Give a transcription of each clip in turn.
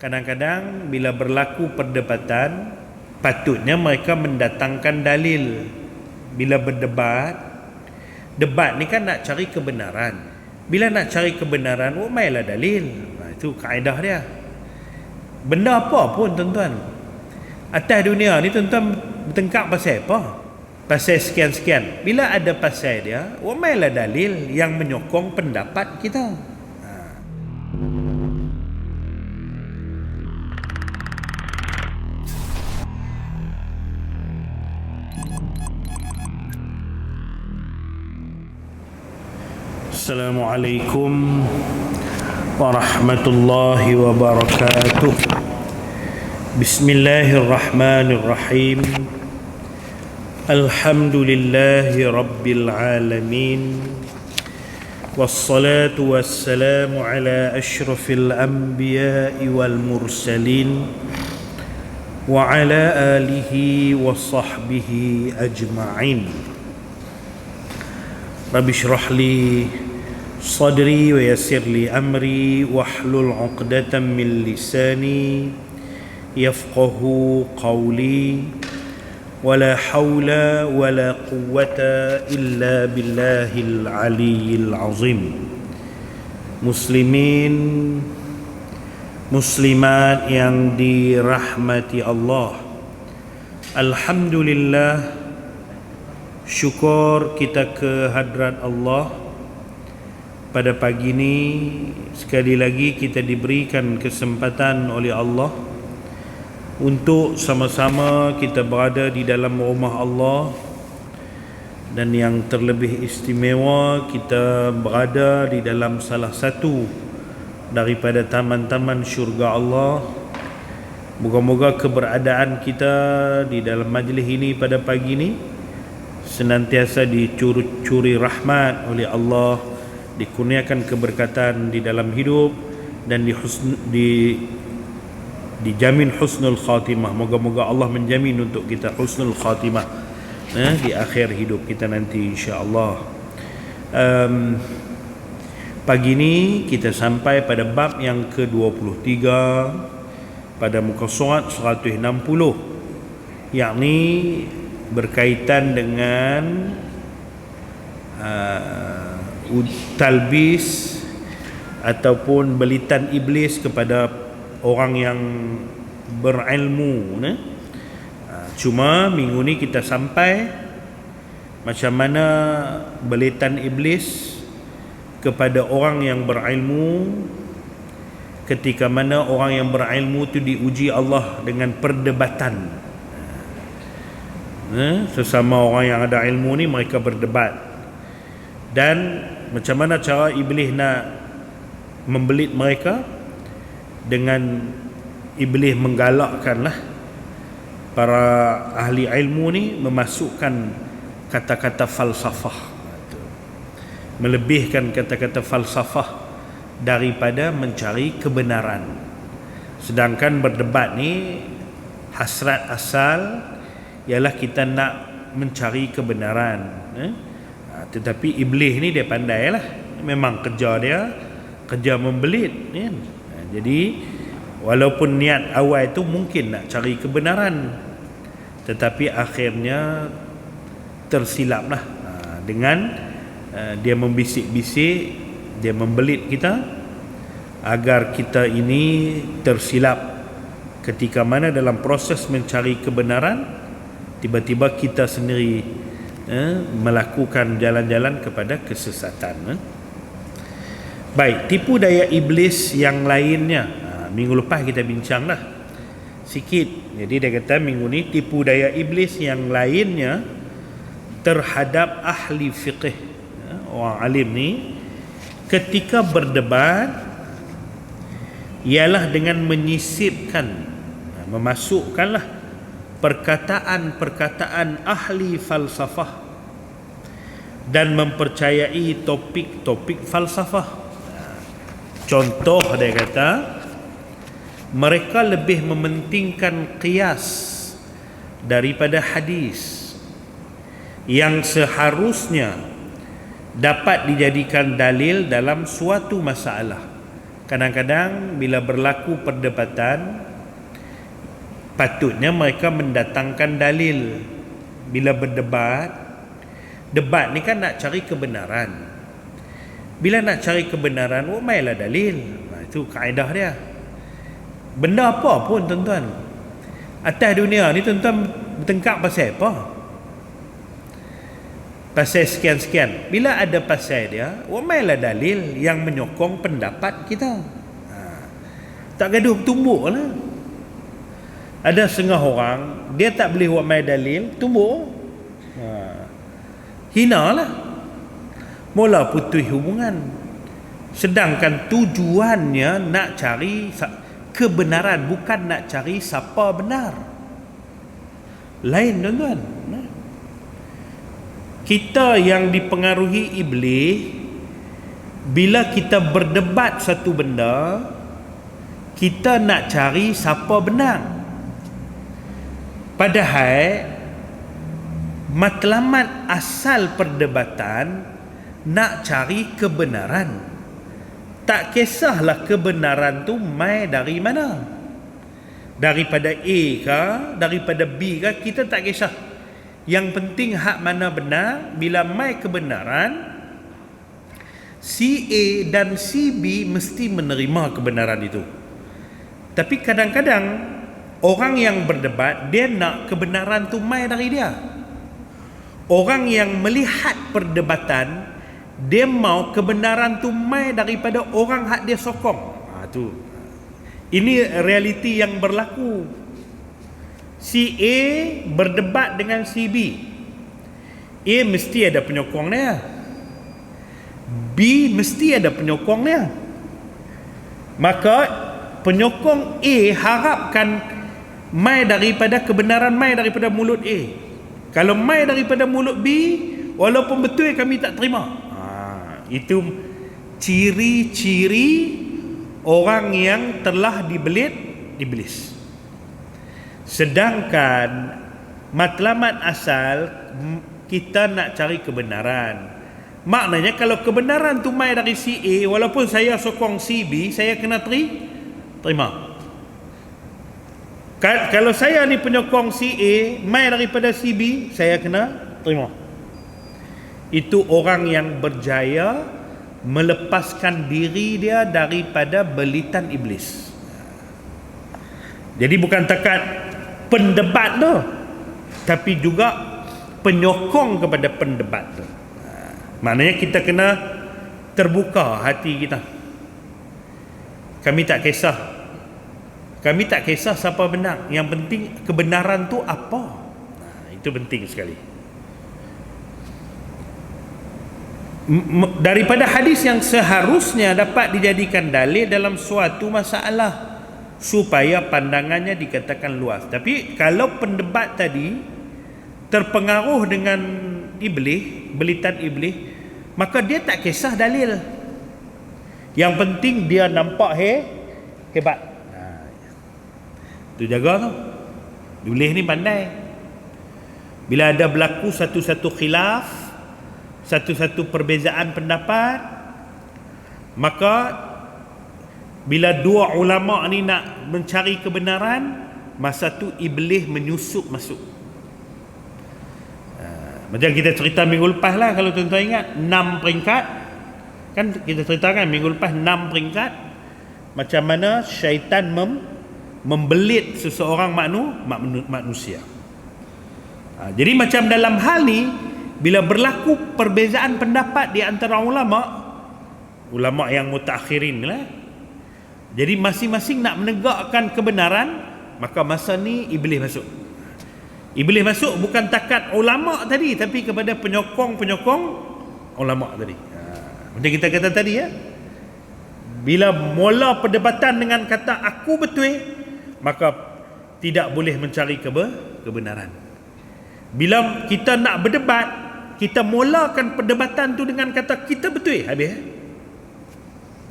Kadang-kadang bila berlaku perdebatan, patutnya mereka mendatangkan dalil. Bila berdebat, debat ni kan nak cari kebenaran. Bila nak cari kebenaran, mailah dalil. Itu kaedah dia. Benda apa pun tuan-tuan, atas dunia ni tuan-tuan bertengkar pasal apa? Pasal sekian-sekian. Bila ada pasal dia, mailah dalil yang menyokong pendapat kita. Assalamualaikum warahmatullahi wabarakatuh. Bismillahirrahmanirrahim. Alhamdulillahi rabbil alamin. Wassalatu wassalamu ala asyrafil anbiya'i wal mursalin wa ala alihi wa sahbihi ajma'in. Rabbi syrah li sadri wa yassir li amri wahlul 'uqdatam min lisani yafqahu qawli wala haula wala quwwata illa billahil aliyyil azim. Muslimin muslimat yang dirahmati Allah, alhamdulillah, syukur kita ke hadrat Allah. Pada pagi ini sekali lagi kita diberikan kesempatan oleh Allah untuk sama-sama kita berada di dalam rumah Allah, dan yang terlebih istimewa kita berada di dalam salah satu daripada taman-taman syurga Allah. Moga-moga keberadaan kita di dalam majlis ini pada pagi ini senantiasa dicuri rahmat oleh Allah, dikurniakan keberkatan di dalam hidup, dan dijamin husnul khatimah. Moga-moga Allah menjamin untuk kita husnul khatimah di akhir hidup kita nanti, insya-Allah. Pagi ini kita sampai pada bab yang ke-23 pada muka surat 160, yakni berkaitan dengan talbis ataupun belitan iblis kepada orang yang berilmu. Cuma minggu ni kita sampai macam mana belitan iblis kepada orang yang berilmu, ketika mana orang yang berilmu itu diuji Allah dengan perdebatan. Sesama orang yang ada ilmu ni mereka berdebat, dan macam mana cara iblis nak membelit mereka, dengan iblis menggalakkanlah para ahli ilmu ni memasukkan kata-kata falsafah, melebihkan kata-kata falsafah daripada mencari kebenaran. Sedangkan berdebat ni hasrat asal ialah kita nak mencari kebenaran. Tetapi iblis ni dia pandai lah, memang kerja dia kerja membelit kan? Jadi walaupun niat awal itu mungkin nak cari kebenaran, tetapi akhirnya tersilap lah dengan dia membisik-bisik, dia membelit kita agar kita ini tersilap. Ketika mana dalam proses mencari kebenaran, tiba-tiba kita sendiri melakukan jalan-jalan kepada kesesatan. Baik, tipu daya iblis yang lainnya, minggu lepas kita bincang dah sikit. Jadi dia kata minggu ni tipu daya iblis yang lainnya terhadap ahli fiqh, orang alim ni, ketika berdebat ialah dengan menyisipkan, memasukkanlah perkataan-perkataan ahli falsafah dan mempercayai topik-topik falsafah. Contoh dia kata, mereka lebih mementingkan qiyas daripada hadis yang seharusnya dapat dijadikan dalil dalam suatu masalah. Kadang-kadang bila berlaku perdebatan, patutnya mereka mendatangkan dalil. Bila berdebat, debat ni kan nak cari kebenaran. Bila nak cari kebenaran, mailah dalil. Itu kaedah dia. Benda apa pun tuan-tuan, atas dunia ni tuan-tuan bertengkar pasal apa? Pasal sekian-sekian. Bila ada pasal dia, mailah dalil yang menyokong pendapat kita. Tak gaduh tumbuk lah. Ada setengah orang, dia tak boleh buat mai dalil, tumbuk. Hina lah. Mula putus hubungan. Sedangkan tujuannya nak cari kebenaran, bukan nak cari siapa benar. Lain tuan-tuan. Kita yang dipengaruhi iblis, bila kita berdebat satu benda, kita nak cari siapa benar. Padahal matlamat asal perdebatan nak cari kebenaran. Tak kisahlah kebenaran tu mai dari mana. Daripada A ke, daripada B ke, kita tak kisah. Yang penting hak mana benar. Bila mai kebenaran, si A dan si B mesti menerima kebenaran itu. Tapi kadang-kadang orang yang berdebat, dia nak kebenaran tu mai dari dia. Orang yang melihat perdebatan, dia mau kebenaran tu mai daripada orang hak dia sokong. Tu. Ini realiti yang berlaku. Si A berdebat dengan si B. A mesti ada penyokong dia. B mesti ada penyokong dia. Maka penyokong A harapkan mai daripada kebenaran, mai daripada mulut A. Kalau mai daripada mulut B, walaupun betul kami tak terima. Itu ciri-ciri orang yang telah dibelit iblis. Sedangkan matlamat asal kita nak cari kebenaran. Maknanya kalau kebenaran tu mai dari si A, walaupun saya sokong si B, saya kena terima. Kalau saya ni penyokong si A, mai daripada si B, saya kena terima. Itu orang yang berjaya melepaskan diri dia daripada belitan iblis. Jadi bukan takat pendebat tu, tapi juga penyokong kepada pendebat tu. Maknanya kita kena terbuka hati kita. Kami tak kisah siapa benar. Yang penting kebenaran tu apa. Itu penting sekali. Daripada hadis yang seharusnya dapat dijadikan dalil dalam suatu masalah supaya pandangannya dikatakan luas. Tapi kalau pendebat tadi terpengaruh dengan iblis, belitan iblis, maka dia tak kisah dalil. Yang penting dia nampak hebat. Tu jaga tu. Iblis ni pandai. Bila ada berlaku satu-satu khilaf, satu-satu perbezaan pendapat, maka bila dua ulama ni nak mencari kebenaran, masa tu iblis menyusup masuk. Macam kita cerita minggu lepas lah, kalau tuan-tuan ingat 6 peringkat. Kan kita ceritakan minggu lepas 6 peringkat, macam mana syaitan membelit seseorang manusia. Jadi macam dalam hal ni, bila berlaku perbezaan pendapat di antara ulama yang mutaakhirin lah, jadi masing-masing nak menegakkan kebenaran, maka masa ni iblis masuk. Iblis masuk bukan takat ulama tadi, tapi kepada penyokong ulama tadi. Macam kita kata tadi ya, bila mula perdebatan dengan kata aku betul, maka tidak boleh mencari kebenaran. Bila kita nak berdebat, kita mulakan perdebatan tu dengan kata kita betul,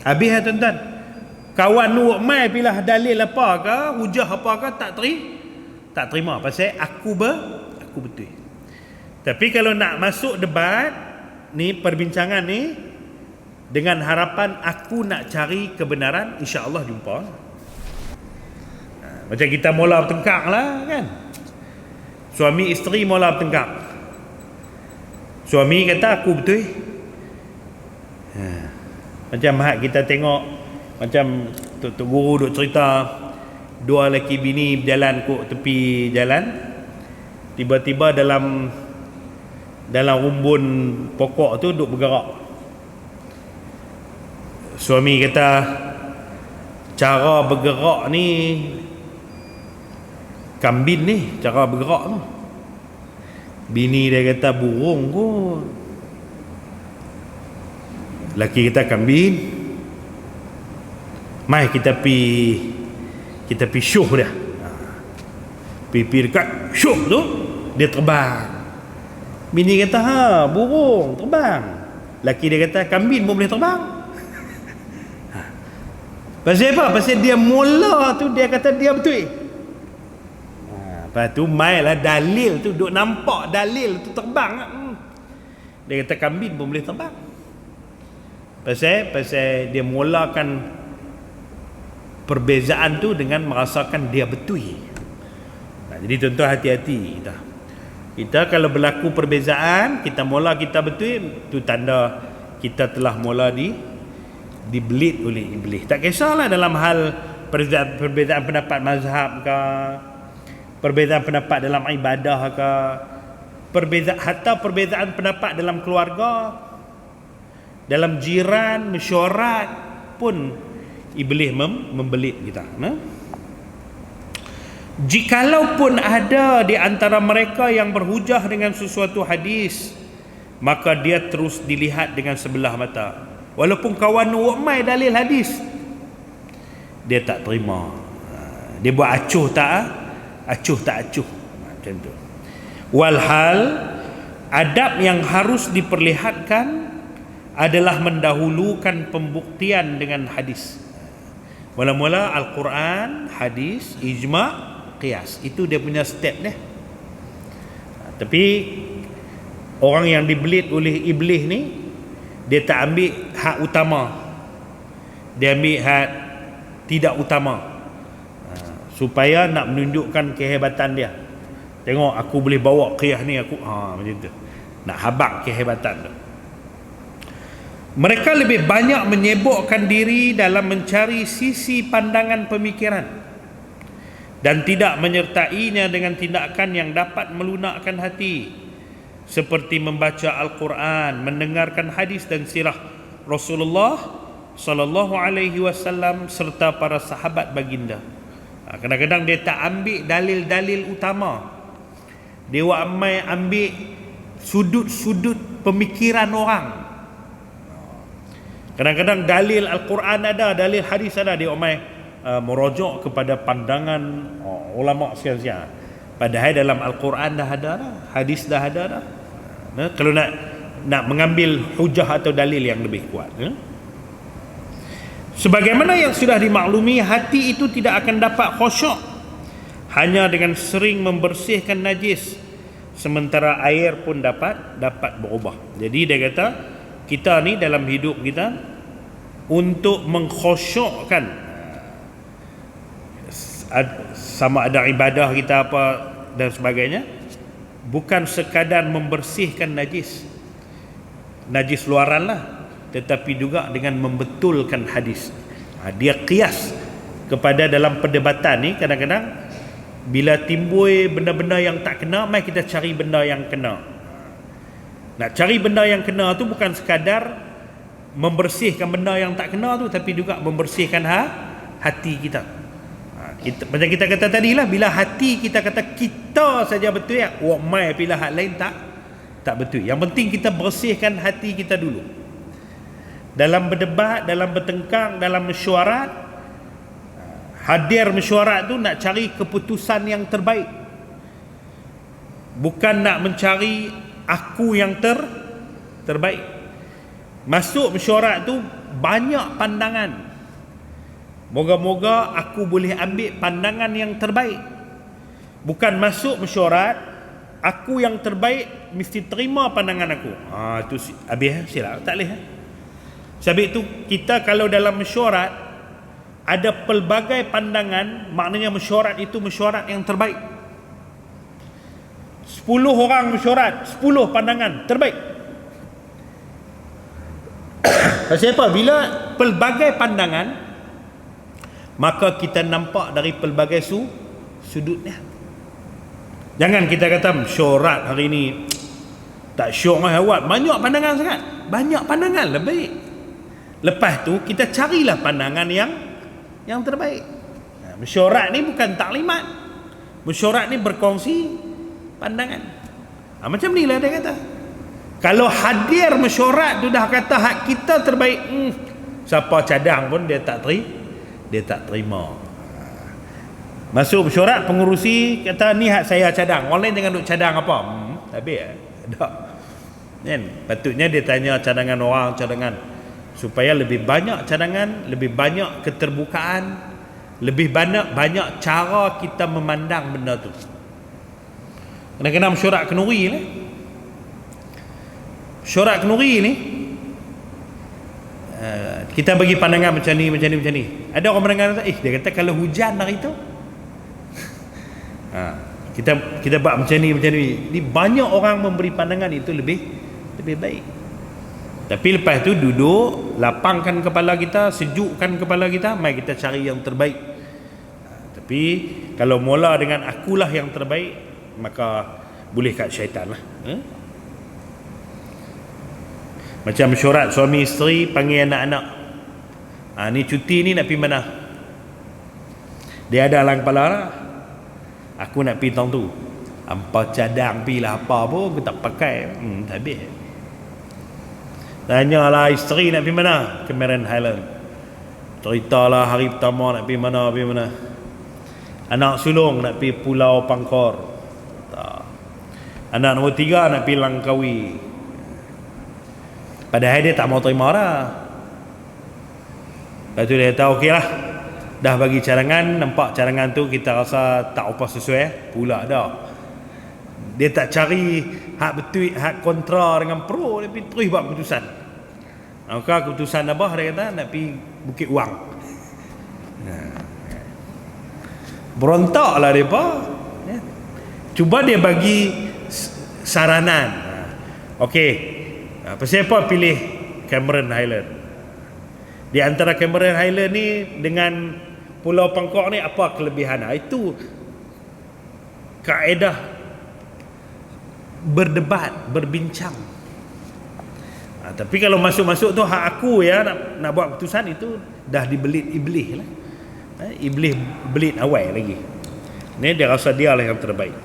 habis tuan-tuan. Kawan nu mai pilah dalil apa ke, hujah apa ke, tak terima pasal aku betul. Tapi kalau nak masuk debat ni, perbincangan ni, dengan harapan aku nak cari kebenaran, insya-Allah jumpa. Macam kita mula bertengkar lah kan. Suami isteri mula bertengkar. Suami kata aku betul. Macam kita tengok, macam Tok Guru duk cerita, dua lelaki bini berjalan kok tepi jalan, tiba-tiba dalam rumbun pokok tu duk bergerak. Suami kata cara bergerak ni kambing ni, cara bergerak tu. Bini dia kata burung kot. Laki kata kambing. Mai kita pi syuh dia. Pi dekat syuh tu dia terbang. Bini kata burung terbang. Laki dia kata kambing pun boleh terbang. Pasal apa? Pasal dia mula tu dia kata dia betul. Lepas tu mailah dalil tu duk nampak dalil tu terbang. Dia kata kambing pun boleh terbang. Pasal dia mulakan perbezaan tu dengan merasakan dia betul. Jadi tuan-tuan hati-hati kita kalau berlaku perbezaan, kita mula kita betul, tu tanda kita telah mula dibelit oleh iblis. Tak kisahlah dalam hal perbezaan pendapat mazhab ke, perbezaan pendapat dalam ibadah ke, perbezaan pendapat dalam keluarga, dalam jiran, mesyuarat pun iblis membelit kita. Jikalaupun ada di antara mereka yang berhujah dengan sesuatu hadis, maka dia terus dilihat dengan sebelah mata. Walaupun kawan ramai dalil hadis, dia tak terima. Dia buat acuh tak acuh. Macam tu. Walhal adab yang harus diperlihatkan adalah mendahulukan pembuktian dengan hadis. Mula-mula Al-Quran, hadis, ijma', qiyas. Itu dia punya step ni. Tapi orang yang dibelit oleh iblis ni, dia tak ambil hak utama, dia ambil hak tidak utama, supaya nak menunjukkan kehebatan dia. Tengok aku boleh bawa qiyas ni, aku macam tu, nak habaq kehebatan tu. Mereka lebih banyak menyibukkan diri dalam mencari sisi pandangan pemikiran dan tidak menyertainya dengan tindakan yang dapat melunakkan hati, seperti membaca Al-Quran, mendengarkan hadis dan sirah Rasulullah sallallahu alaihi wasallam serta para sahabat baginda. Kadang-kadang dia tak ambil dalil-dalil utama, dia ambil sudut-sudut pemikiran orang. Kadang-kadang dalil Al-Quran ada, dalil hadis ada, dia merujuk kepada pandangan ulama sekalian. Padahal dalam Al-Quran dah ada dah, hadis dah ada dah. Kalau nak mengambil hujah atau dalil yang lebih kuat. Sebagaimana yang sudah dimaklumi, hati itu tidak akan dapat khusyuk hanya dengan sering membersihkan najis, sementara air pun dapat berubah. Jadi dia kata kita ni dalam hidup kita, untuk mengkhusyukkan sama ada ibadah kita apa dan sebagainya, bukan sekadar membersihkan najis luaran lah, tetapi juga dengan membetulkan hadis. Dia qiyas kepada dalam perdebatan ni. Kadang-kadang bila timbul benda-benda yang tak kena, mai kita cari benda yang kena. Nak cari benda yang kena tu bukan sekadar membersihkan benda yang tak kena tu, tapi juga membersihkan hati kita. Macam kita kata tadi lah, bila hati kita kata kita saja betul ya, mai pilih hak lain tak betul. Yang penting kita bersihkan hati kita dulu. Dalam berdebat, dalam bertengkar, dalam mesyuarat, hadir mesyuarat tu nak cari keputusan yang terbaik, bukan nak mencari aku yang terbaik. Masuk mesyuarat tu banyak pandangan, moga-moga aku boleh ambil pandangan yang terbaik. Bukan masuk mesyuarat aku yang terbaik mesti terima pandangan aku. Tu habis silap, tak boleh. Sebab itu kita kalau dalam mesyuarat ada pelbagai pandangan, maknanya mesyuarat itu mesyuarat yang terbaik. 10 orang mesyuarat, 10 pandangan terbaik. Pasal apa? Bila pelbagai pandangan, maka kita nampak dari pelbagai sudutnya. Jangan kita kata mesyuarat hari ini tak syok lah awak, banyak pandangan sangat. Banyak pandangan lebih. Lepas tu kita carilah pandangan yang terbaik. Mesyuarat ni bukan taklimat. Mesyuarat ni berkongsi pandangan. Macam ni lah dia kata. Kalau hadir mesyuarat tu dah kata hak kita terbaik, siapa cadang pun dia tak terima. Masuk mesyuarat, pengurusi kata ni hak saya cadang, orang lain jangan duk cadang apa. Habis tak. Kan? Patutnya dia tanya cadangan orang, cadangan supaya lebih banyak cadangan, lebih banyak keterbukaan, lebih banyak cara kita memandang benda tu. Kena mesyuarat kenuri lah. Mesyuarat kenuri ni kita bagi pandangan macam ni. Ada orang pandangan dia kata kalau hujan hari tu kita buat macam ni. Ni banyak orang memberi pandangan itu lebih baik. Tapi lepas tu duduk, lapangkan kepala kita, sejukkan kepala kita, mari kita cari yang terbaik. Tapi kalau mula dengan akulah yang terbaik, maka boleh kat syaitan lah. Macam mesyuarat suami isteri panggil anak-anak. Ni cuti ni nak pergi mana? Dia ada dalam kepala lah, aku nak pergi tahun tu. Hampa cadang pergi lah apa pun, aku tak pakai. Tak habis. Tanyalah isteri nak pergi mana? Cameron Highland. Ceritalah hari pertama nak pergi mana. Anak sulung nak pergi Pulau Pangkor. Tak. Anak nombor 3 nak pergi Langkawi. Padahal dia tak mau terima dah. Lepas tu dia kata okey lah, dah bagi cadangan, nampak cadangan tu kita rasa tak apa sesuai pula dah. Dia tak cari hak betul, hak kontra dengan pro, dia terus buat keputusan. Maka keputusan apa dia kata nak pergi Bukit Wang. Berontaklah depa. Cuba dia bagi saranan. Okey. Pasal apa pilih Cameron Highland? Di antara Cameron Highland ni dengan Pulau Pangkor ni apa kelebihan? Itu kaedah berdebat, berbincang. Tapi kalau masuk-masuk tu hak aku ya nak buat keputusan, itu dah dibelit iblis lah. Iblis belit awal lagi. Ni dia rasa dia lah yang terbaik.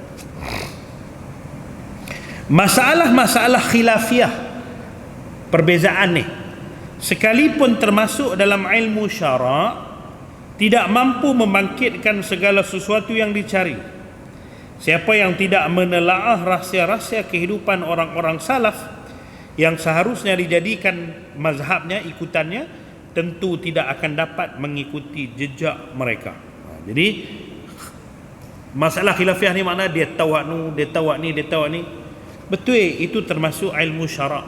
Masalah-masalah khilafiyah, perbezaan ni, sekalipun termasuk dalam ilmu syarak, tidak mampu membangkitkan segala sesuatu yang dicari. Siapa yang tidak menelaah rahsia-rahsia kehidupan orang-orang salaf yang seharusnya dijadikan mazhabnya, ikutannya, tentu tidak akan dapat mengikuti jejak mereka. Jadi masalah khilafiyah ni makna dia tahu hak nu, dia tahu hak ni, dia tahu hak ni. Betul, itu termasuk ilmu syarak.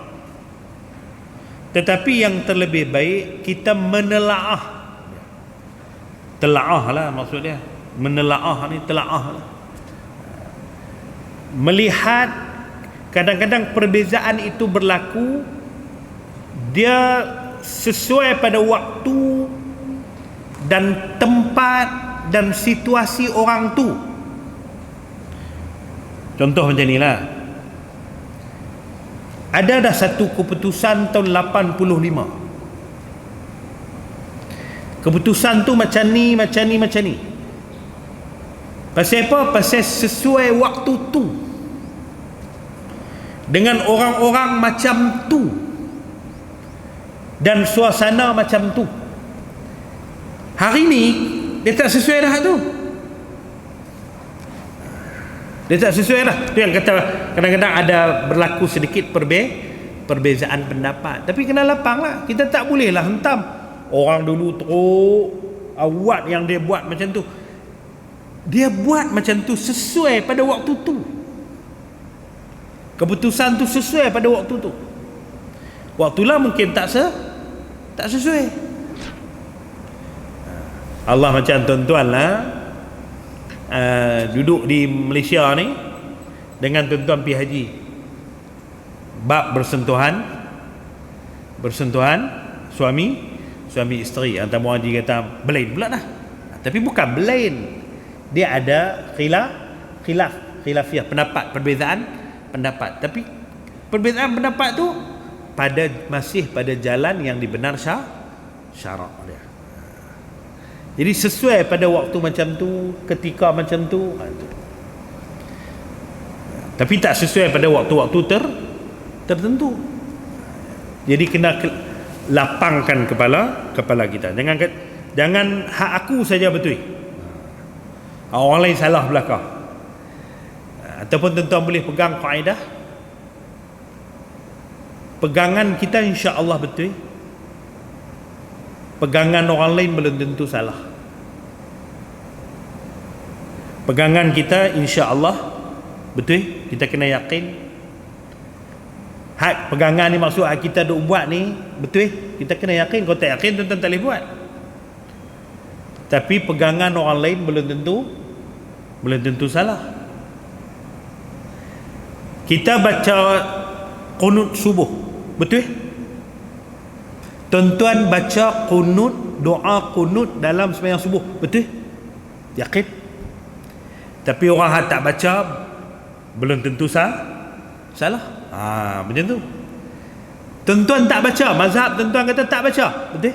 Tetapi yang terlebih baik kita menelaah. Telaah lah maksud dia. Menelaah ni telaah lah. Melihat kadang-kadang perbezaan itu berlaku, dia sesuai pada waktu dan tempat dan situasi orang tu. Contoh macam ni lah. Ada dah satu keputusan tahun 85. Keputusan tu macam ni. Pasal apa? Pasal sesuai waktu tu, dengan orang-orang macam tu, dan suasana macam tu. Hari ni dia tak sesuai dah tu. Dia tak sesuai dah. Tu yang kata kadang-kadang ada berlaku sedikit perbezaan pendapat. Tapi kena lapang lah. Kita tak boleh lah hentam orang dulu teruk awat yang dia buat macam tu. Dia buat macam tu sesuai pada waktu tu. Keputusan tu sesuai pada waktu tu. Waktulah mungkin tak Tak sesuai. Allah macam tuan-tuan lah, duduk di Malaysia ni dengan tuan-tuan pergi haji, bab bersentuhan suami isteri. Antamu haji kata belain pula dah, tapi bukan belain, dia ada khilafiyah, perbezaan pendapat. Tapi perbezaan pendapat tu masih pada jalan yang dibenar syarak dia. Jadi sesuai pada waktu macam tu, ketika macam tu, tapi tak sesuai pada waktu-waktu tertentu. Jadi kena lapangkan kepala kita. Jangan hak aku saja betul, orang lain salah belakang. Ataupun tuan-tuan boleh pegang kaedah, pegangan kita insya-Allah betul, pegangan orang lain belum tentu salah. Pegangan kita insya-Allah betul, kita kena yakin. Hak pegangan ni maksud hak kita duk buat ni betul, kita kena yakin. Kalau tak yakin tuan-tuan tak boleh buat. Tapi pegangan orang lain belum tentu salah. Kita baca qunut subuh, betul? Tuan-tuan baca doa qunut dalam sembahyang subuh, betul? Yakin? Tapi orang yang tak baca belum tentu salah. Macam tu. Tuan-tuan tak baca, mazhab tuan-tuan kata tak baca, betul?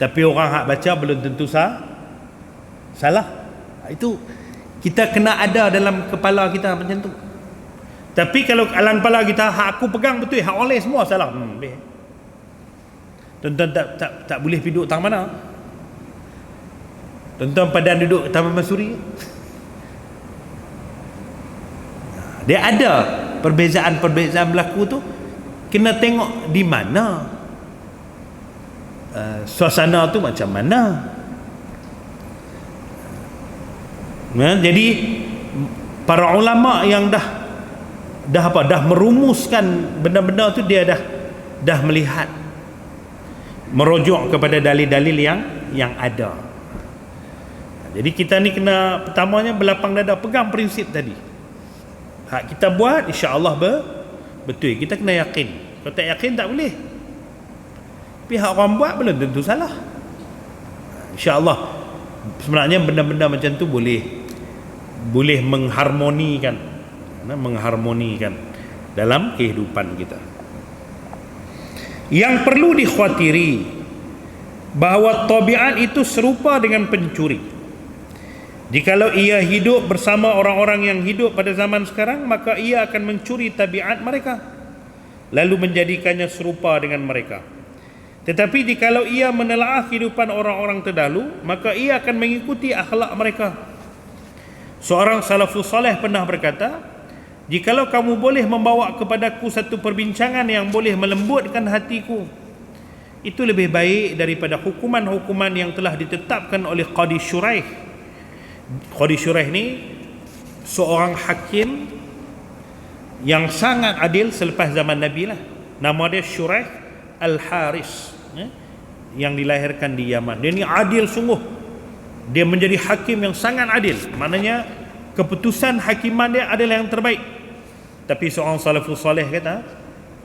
Tapi orang hak baca belum tentu salah. Itu kita kena ada dalam kepala kita macam tu. Tapi kalau dalam kepala kita hak aku pegang betul, hak orang lain semua salah, tuan-tuan tak boleh duduk tang mana? Tuan-tuan padan duduk Taman Masuri. Dia ada perbezaan berlaku tu, kena tengok di mana, suasana tu macam mana. Jadi para ulama yang dah merumuskan benda-benda tu, dia dah melihat, merujuk kepada dalil-dalil yang ada. Jadi kita ni kena pertamanya berlapang dada, pegang prinsip tadi. Hak kita buat insya-Allah betul, kita kena yakin. Kalau tak yakin tak boleh. Pihak orang buat belum tentu salah. Insya-Allah sebenarnya benda-benda macam tu boleh mengharmonikan dalam kehidupan kita. Yang perlu dikhawatiri bahawa tabiat itu serupa dengan pencuri. Jikalau ia hidup bersama orang-orang yang hidup pada zaman sekarang, maka ia akan mencuri tabiat mereka, lalu menjadikannya serupa dengan mereka. Tetapi jikalau ia menelaah kehidupan orang-orang terdahulu, maka ia akan mengikuti akhlak mereka. Seorang salafus saleh pernah berkata, jikalau kamu boleh membawa kepadaku satu perbincangan yang boleh melembutkan hatiku, itu lebih baik daripada hukuman-hukuman yang telah ditetapkan oleh Qadi Shuraih. Qadi Shuraih ni seorang hakim yang sangat adil selepas zaman Nabi lah. Nama dia Shuraih Al-Haris, yang dilahirkan di Yaman. Dia ni adil sungguh. Dia menjadi hakim yang sangat adil. Maknanya keputusan hakiman dia adalah yang terbaik. Tapi seorang salafus saleh kata,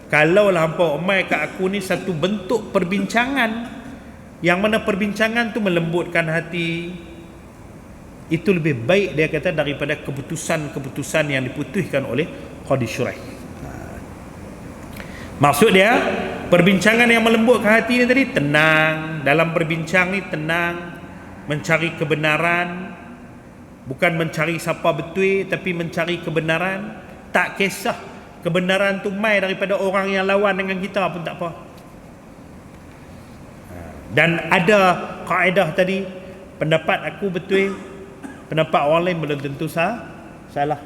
kalau lah hampa umai kat aku ni satu bentuk perbincangan, yang mana perbincangan tu melembutkan hati, itu lebih baik, dia kata, daripada keputusan-keputusan yang diputuskan oleh Qadi Shuraih. Maksud dia, perbincangan yang melembutkan hati ni tadi, tenang. Dalam berbincang ni tenang, mencari kebenaran, bukan mencari siapa betul, tapi mencari kebenaran. Tak kisah kebenaran tu mai daripada orang yang lawan dengan kita pun tak apa. Dan ada kaedah tadi, pendapat aku betul, pendapat orang lain belum tentu salah.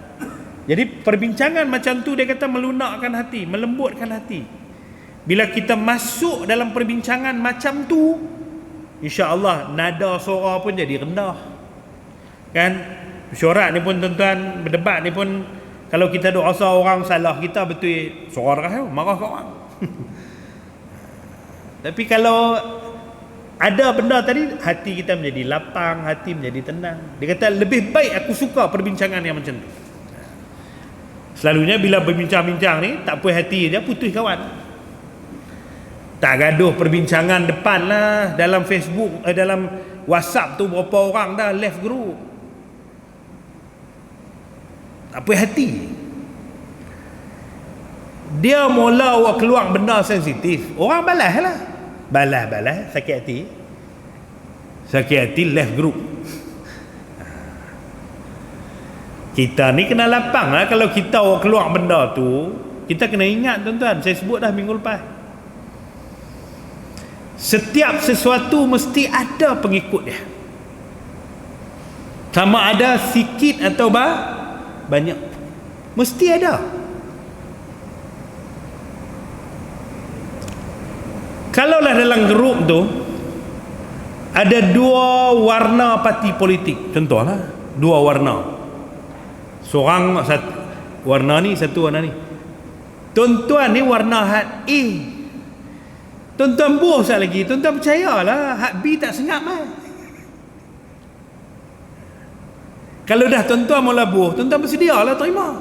Jadi perbincangan macam tu, dia kata, melunakkan hati, melembutkan hati. Bila kita masuk dalam perbincangan macam tu, insya-Allah nada suara pun jadi rendah. Kan? Mesyuarat ni pun tuan-tuan, berdebat ni pun, kalau kita duk rasa orang salah kita betul, suara marah kat orang. Tapi kalau ada benda tadi, hati kita menjadi lapang, hati menjadi tenang. Dia kata lebih baik aku suka perbincangan yang macam tu. Selalunya bila berbincang-bincang ni, tak puas hati je, putus kawan. Tak gaduh perbincangan depan lah. Dalam Facebook, dalam WhatsApp tu berapa orang dah left group. Tak puas hati. Dia mula awak keluar benda sensitif, orang balas lah. Balas sakit hati. Sakit hati, left group. Kita ni kena lapang lah. Kalau kita awak keluar benda tu, kita kena ingat tuan-tuan, saya sebut dah minggu lepas, setiap sesuatu mesti ada pengikut dia. Sama ada sikit atau banyak, mesti ada. Kalaulah dalam grup tu ada dua warna parti politik, contohlah dua warna, seorang satu warna ni, satu warna ni. Tuan-tuan ni warna hat A, tuan-tuan buh sekali lagi, tuan-tuan percayalah hat B tak sengap lah. Kalau dah tuan-tuan mula buh, tuan-tuan bersedialah terima.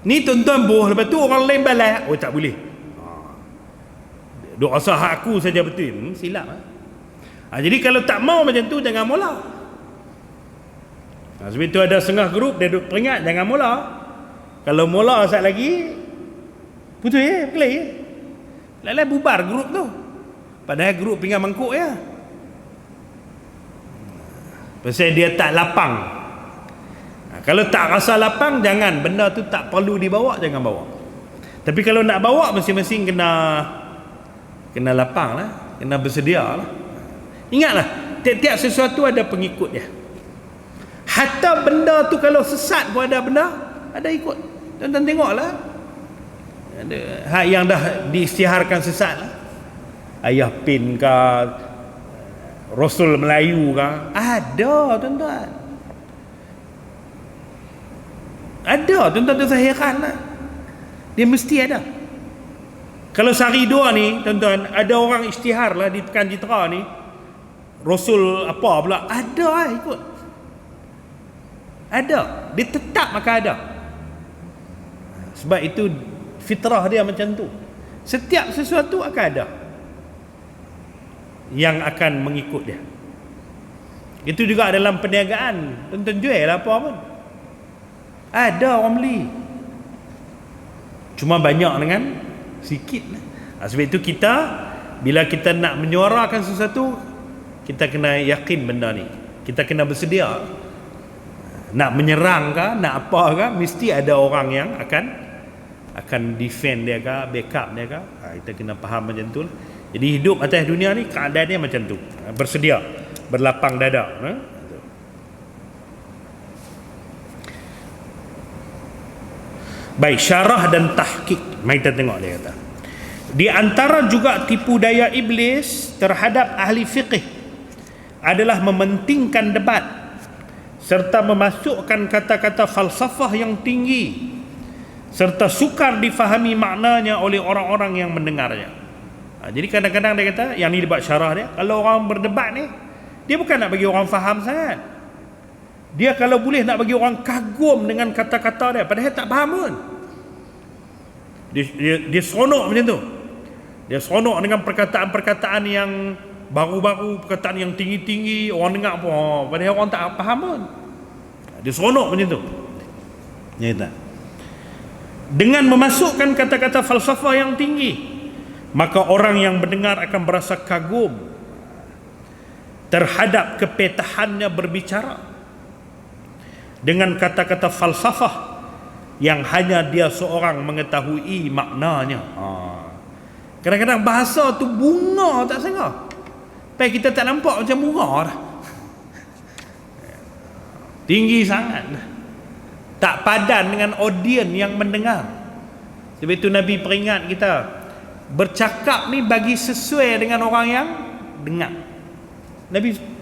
Ni tuan-tuan buh, lepas tu orang lain balas, oh tak boleh, duk rasa hak aku saja betul, silap lah. Jadi kalau tak mau macam tu, jangan mula. Sebab itu ada setengah grup dia duk peringat, jangan mula. Kalau mula sekali lagi, putus ya, kelih ya. Lain-lain bubar grup tu. Padahal grup pinggan mangkuk ya. Pasal dia tak lapang. Kalau tak rasa lapang, jangan. Benda tu tak perlu dibawa, jangan bawa. Tapi kalau nak bawa, masing-masing kena lapang lah, kena bersedia lah. Ingatlah, tiap-tiap sesuatu ada pengikut dia. Hatta benda tu kalau sesat pun ada benda, ada ikut. Tuan-tuan tengoklah, ada hak yang dah diisytiharkan sesat lah. Ayah Pin ke, Rasul Melayu ke, ada tuan-tuan. Ada tuan-tuan, tu saya heran lah. Dia mesti ada. Kalau sehari dua ni tuan-tuan, ada orang isytihar lah di Pekan Jitera ni, Rasul apa pula, ada lah ikut. Ada, dia tetap maka ada. Sebab itu fitrah dia macam tu. Setiap sesuatu akan ada yang akan mengikut dia. Itu juga dalam perniagaan, tuan-tuan jual apa pun, ada orang beli, cuma banyak dengan sikit. Sebab itu kita, bila kita nak menyuarakan sesuatu, kita kena yakin benda ni, kita kena bersedia. Nak menyerang ke, nak apa ke, mesti ada orang yang akan defend dia ke, backup dia ke. Kita kena faham macam tu lah. Jadi hidup atas dunia ni keadaan dia macam tu, bersedia, berlapang dada. Baik, syarah dan tahqiq. Mari kita tengok dia kata. Di antara juga tipu daya iblis terhadap ahli fiqh adalah mementingkan debat serta memasukkan kata-kata falsafah yang tinggi serta sukar difahami maknanya oleh orang-orang yang mendengarnya. Jadi kadang-kadang dia kata, yang ni debat syarah dia, kalau orang berdebat ni, dia bukan nak bagi orang faham sangat. Dia kalau boleh nak bagi orang kagum dengan kata-kata dia, padahal tak faham pun. Dia seronok macam tu. Dia seronok dengan perkataan-perkataan yang baru-baru, perkataan yang tinggi-tinggi, orang dengar pun, padahal orang tak faham pun. Dia seronok macam tu. Ya tak? Dengan memasukkan kata-kata falsafah yang tinggi, maka orang yang mendengar akan berasa kagum terhadap kepetahannya berbicara dengan kata-kata falsafah yang hanya dia seorang mengetahui maknanya. Kadang-kadang bahasa tu bunga tak sangka, tapi kita tak nampak macam bunga dah. Tinggi sangat, tak padan dengan audien yang mendengar. Sebab itu Nabi peringat kita, bercakap ni bagi sesuai dengan orang yang dengar.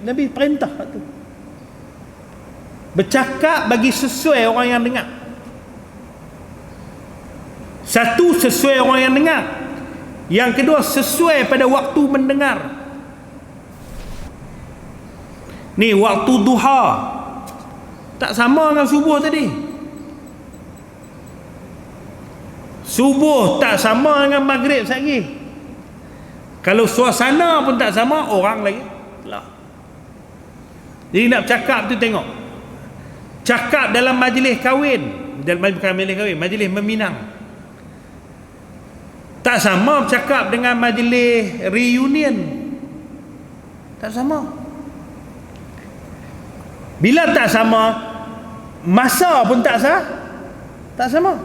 Nabi perintah tu, bercakap bagi sesuai orang yang dengar. Satu, sesuai orang yang dengar. Yang kedua, sesuai pada waktu mendengar. Ni waktu duha tak sama dengan subuh tadi. Subuh tak sama dengan maghrib lagi. Kalau suasana pun tak sama, orang lagi lah. Jadi nak cakap tu tengok. Cakap dalam majlis kahwin, majlis meminang, tak sama cakap dengan majlis reunion. Tak sama. Bila tak sama, masa pun tak sama.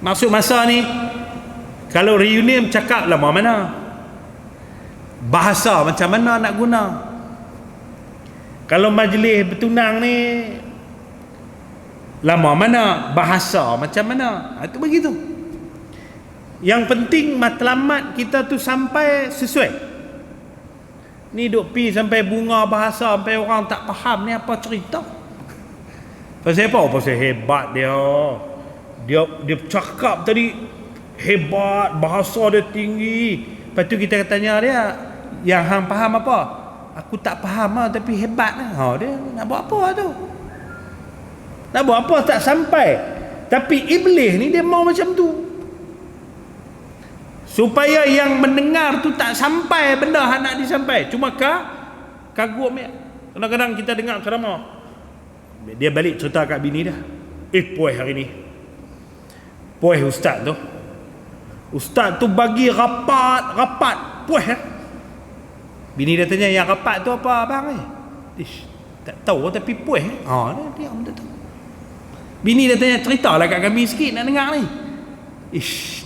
Maksud masa ni, kalau reunion cakap lama mana, bahasa macam mana nak guna. Kalau majlis bertunang ni, lama mana, bahasa macam mana. Itu begitu. Yang penting matlamat kita tu sampai sesuai. Ni duk pi sampai bunga bahasa sampai orang tak faham ni apa cerita. Pasal apa? Pasal hebat dia. Dia cakap tadi hebat, bahasa dia tinggi. Lepas tu kita tanya dia, yang hang faham apa? Aku tak faham lah, tapi hebat lah. Dia nak buat apa tu? Nak buat apa tak sampai. Tapi iblis ni dia mau macam tu, supaya yang mendengar tu tak sampai benda yang nak disampai. Cuma kagum ya. Kadang-kadang kita dengar ceramah, dia balik cerita kat bini dah. Puas hari ni, puas ustaz tu. Ustaz tu bagi rapat puas ya. Bini dia tanya, yang rapat tu apa abang ni? Tak tahu tapi puas ya. Dia tak tahu. Bini dia tanya, ceritalah kat kami sikit nak dengar ni.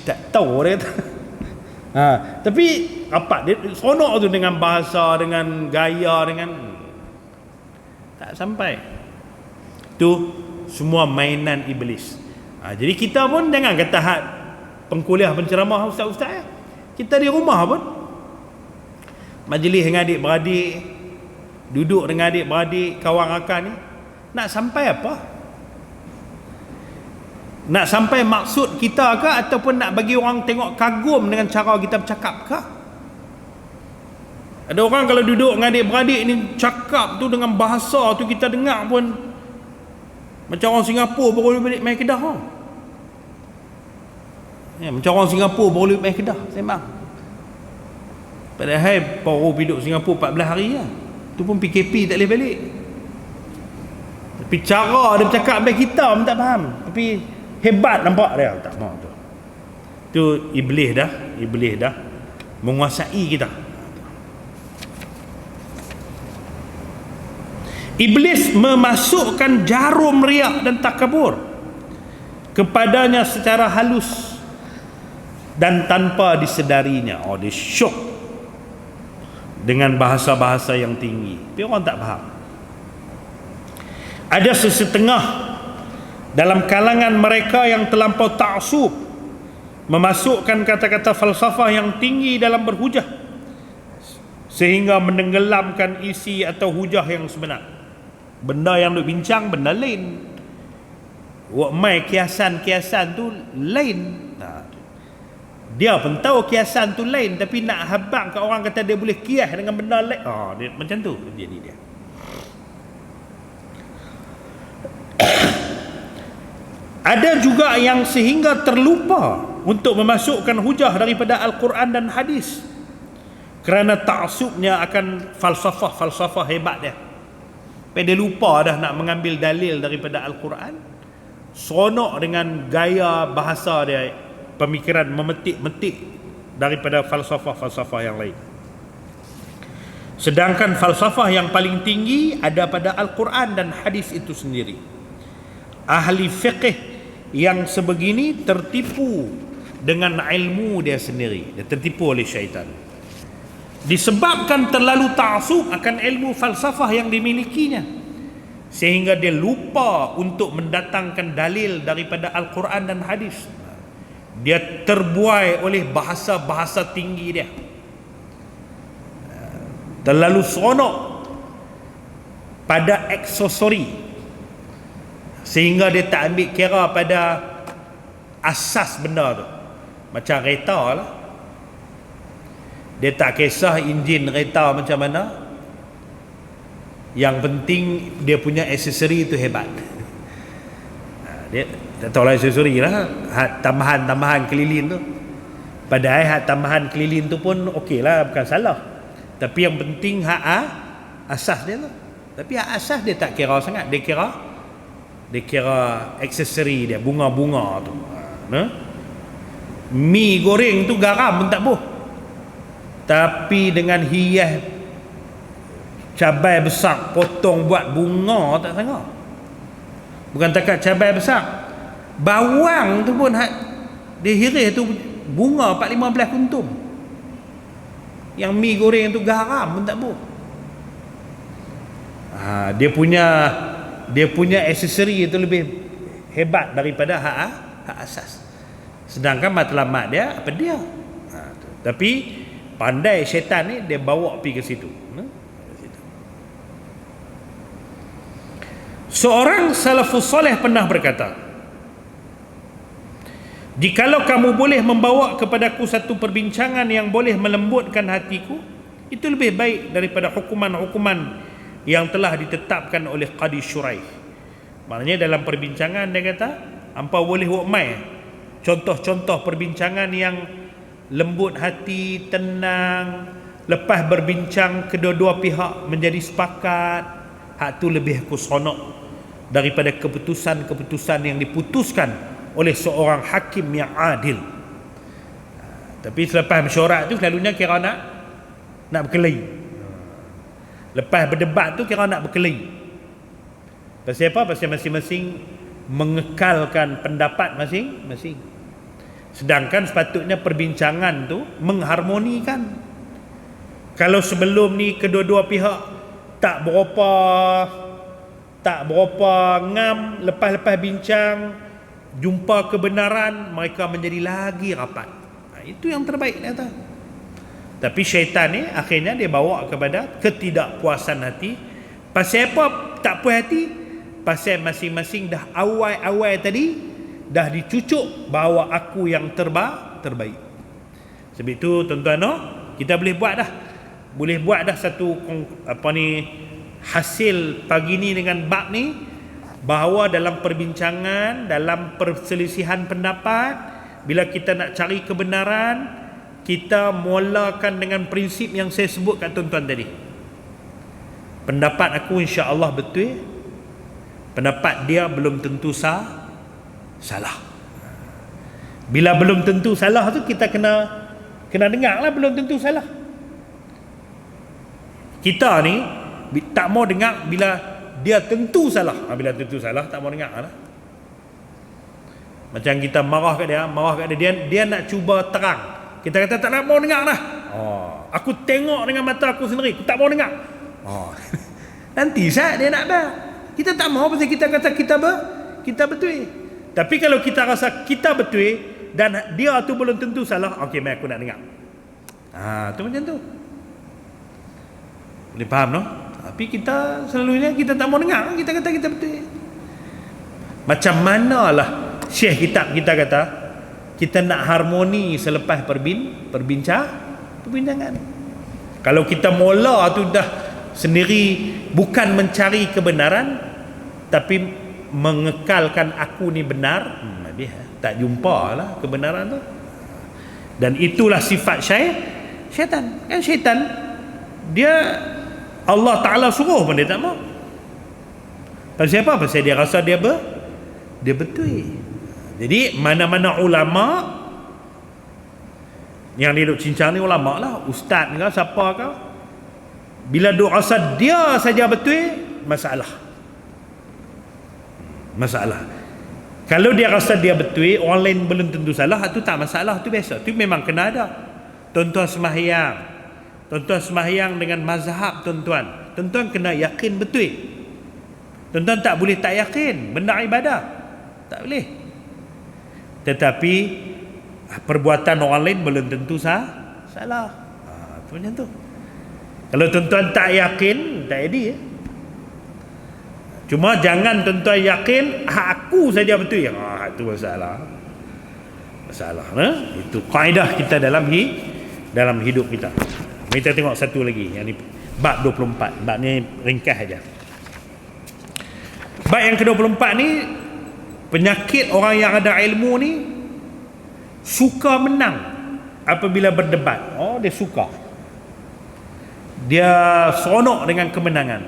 Tak tahu dia kata. Tapi rapat dia seronok tu, dengan bahasa, dengan gaya, dengan tak sampai. Tu semua mainan iblis. Jadi kita pun jangan kata had pengkuliah penceramah ustaz-ustaz ya. Kita di rumah pun majlis dengan adik-beradik, duduk dengan adik-beradik, kawan rakan ni, nak sampai apa? Nak sampai maksud kita ke, ataupun nak bagi orang tengok kagum dengan cara kita bercakap ke? Ada orang kalau duduk dengan adik-beradik ni cakap tu dengan bahasa tu kita dengar pun macam orang Singapura baru balik main Kedah. Macam orang Singapura baru main Kedah sembang. Padahal baru hidup Singapura 14 hari lah. Tu pun PKP tak boleh balik. Tapi cara dia bercakap sampai kita pun tak faham. Tapi hebat nampak dia. Tak mahu tu. Tu iblis dah menguasai kita. Iblis memasukkan jarum riak dan takabur kepadanya secara halus dan tanpa disedarinya. Dia syok dengan bahasa-bahasa yang tinggi, tapi orang tak faham. Ada sesetengah dalam kalangan mereka yang terlampau ta'sub, memasukkan kata-kata falsafah yang tinggi dalam berhujah, sehingga menenggelamkan isi atau hujah yang sebenar. Benda yang duk bincang benda lain, wak mai kiasan-kiasan tu lain. Dia pun tahu kiasan tu lain, tapi nak habang ke orang kata dia boleh kias dengan benda lain. Dia macam tu dia. Ada juga yang sehingga terlupa untuk memasukkan hujah daripada Al-Quran dan hadis kerana ta'asubnya akan falsafah hebat dia. Dia lupa dah nak mengambil dalil daripada Al-Quran, seronok dengan gaya bahasa dia, pemikiran memetik-metik daripada falsafah yang lain. Sedangkan falsafah yang paling tinggi ada pada Al-Quran dan hadis itu sendiri. Ahli fiqh yang sebegini tertipu dengan ilmu dia sendiri. Dia tertipu oleh syaitan. Disebabkan terlalu ta'asub akan ilmu falsafah yang dimilikinya, sehingga dia lupa untuk mendatangkan dalil daripada Al-Quran dan hadis. Dia terbuai oleh bahasa-bahasa tinggi dia, terlalu seronok pada aksesori, sehingga dia tak ambil kira pada asas benda tu. Macam kereta lah, Dia tak kisah enjin kereta macam mana, yang penting dia punya aksesori itu hebat. Dia tak tahulah aksesori lah, tambahan kelilin tu. Padahal tambahan kelilin tu pun okey lah, bukan salah. Tapi yang penting asas dia tu. Tapi asas dia tak kira sangat. Dia kira aksesori dia, bunga-bunga tu. Mi goreng tu garam pun tak boleh. Tapi dengan hias cabai besar potong buat bunga tak sangat. Bukan takat cabai besar, bawang tu pun dia hiris tu bunga 4-15 kuntum. Yang mi goreng tu garam pun tak boleh. Dia punya aksesori itu lebih hebat daripada hak asas. Sedangkan matlamat dia apa dia. Tapi pandai syaitan ni, dia bawa pergi ke situ. Seorang salafus soleh pernah berkata, jikalau kamu boleh membawa kepadaku satu perbincangan yang boleh melembutkan hatiku, itu lebih baik daripada hukuman-hukuman yang telah ditetapkan oleh Qadi Syuraih. Maknanya dalam perbincangan dia kata, ampau boleh buat mai contoh-contoh perbincangan yang lembut hati, tenang, lepas berbincang kedua-dua pihak menjadi sepakat, hak tu lebih aku seronok daripada keputusan-keputusan yang diputuskan oleh seorang hakim yang adil. Tapi selepas mesyuarat tu selalunya kira nak berkelahi. Lepas berdebat tu kira nak berkelahi. Pasal apa? Pasal masing-masing mengekalkan pendapat masing-masing. Sedangkan sepatutnya perbincangan tu mengharmonikan. Kalau sebelum ni kedua-dua pihak tak berapa ngam, lepas bincang jumpa kebenaran, mereka menjadi lagi rapat. Itu yang terbaik kata. Tapi syaitan ni akhirnya dia bawa kepada ketidakpuasan hati. Pasal apa tak puas hati? Pasal masing-masing dah awal tadi dah dicucuk bahawa aku yang terbaik. Sebab itu tuan-tuan, kita boleh buat dah satu hasil pagi ni dengan bab ni, bahawa dalam perbincangan, dalam perselisihan pendapat, bila kita nak cari kebenaran, kita mulakan dengan prinsip yang saya sebut kat tuan-tuan tadi. Pendapat aku insya-Allah betul, pendapat dia belum tentu salah. Bila belum tentu salah tu, kita kena dengar lah belum tentu salah. Kita ni tak mau dengar bila dia tentu salah. Bila tentu salah tak mau dengar lah. Macam kita marah kat dia, dia nak cuba terang, kita kata tak nak mau dengar lah. Aku tengok dengan mata aku sendiri, aku tak mau dengar. Nanti dia nak dah. Kita tak mau pasal kita kata kita betul. Tapi kalau kita rasa kita betul dan dia tu belum tentu salah, okey, mai aku nak dengar. Tu macam tu. Boleh faham no? Tapi kita selalunya kita tak mau dengar, kita kata kita betul. Macam manalah syekh kitab kita kata, kita nak harmoni selepas perbincangan. Kalau kita mula tu dah sendiri bukan mencari kebenaran tapi mengekalkan aku ni benar, tak jumpalah kebenaran tu. Dan itulah sifat syaitan. Kan syaitan dia Allah Ta'ala suruh pun dia tak mau. Pasal apa? Pasal dia rasa dia betul. Jadi mana-mana ulama yang dia duk cincang ni, ulama lah, ustaz ke siapa ke, bila duk rasa dia saja betul, masalah. Kalau dia rasa dia betul, orang lain belum tentu salah, itu tak masalah, itu biasa. Itu memang kena ada. Tuan-tuan sembahyang dengan mazhab tuan-tuan kena yakin betul. Tuan-tuan tak boleh tak yakin benda ibadah, tak boleh. Tetapi perbuatan orang lain belum tentu salah. Itu macam tu. Kalau tuan-tuan tak yakin, tak jadi. Cuma jangan tuan-tuan yakin aku saja betul. Itu masalah. Itu kaedah kita dalam dalam hidup kita. Kita tengok satu lagi, yang ni bab 24. Bab ni ringkas aja. Bab yang ke-24 ni, penyakit orang yang ada ilmu ni suka menang apabila berdebat. Oh, dia suka. Dia seronok dengan kemenangan.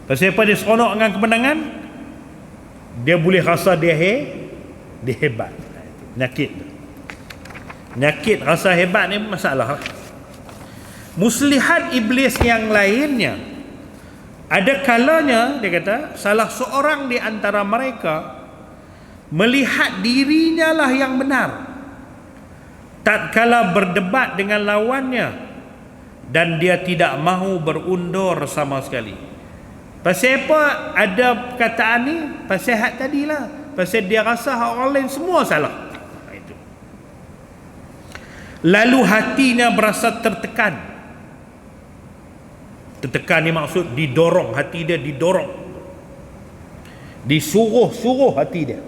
Pasal apa dia seronok dengan kemenangan? Dia boleh rasa dia hebat. Penyakit tu. Penyakit rasa hebat ni masalah. Muslihat iblis yang lainnya, ada kalanya dia kata salah seorang di antara mereka melihat dirinya lah yang benar tatkala berdebat dengan lawannya, dan dia tidak mahu berundur sama sekali. Pasal apa ada perkataan ni? Pasal hak tadilah. Pasal dia rasa orang lain semua salah. Itu. Lalu hatinya berasa tertekan. Tertekan ni maksud didorong, hati dia didorong, disuruh hati dia,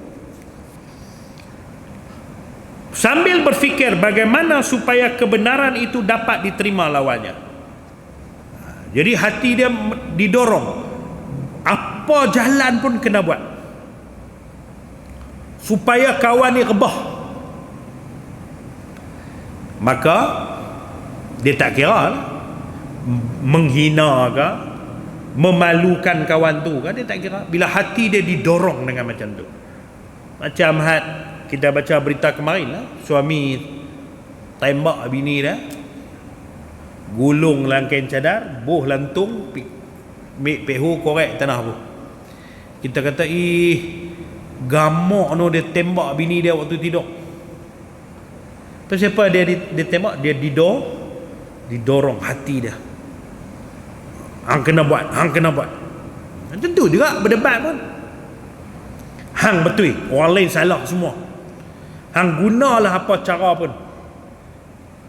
sambil berfikir bagaimana supaya kebenaran itu dapat diterima lawannya. Jadi hati dia didorong, apa jalan pun kena buat supaya kawan ni rebah. Maka dia tak kira lah, menghina ke, memalukan kawan tu ke, dia tak kira. Bila hati dia didorong dengan macam tu, macam kita baca berita kemarin lah, suami tembak bini dia, gulung dalam kain cadar, buh lantung, pehu korek tanah bu. Kita kata gamak no dia tembak bini dia waktu tidur. Pasal apa dia tembak? Dia didorong hati dia. Hang kena buat. Macam tu juga berdebat pun. Hang betul, orang lain salah semua. Hang gunalah apa cara pun,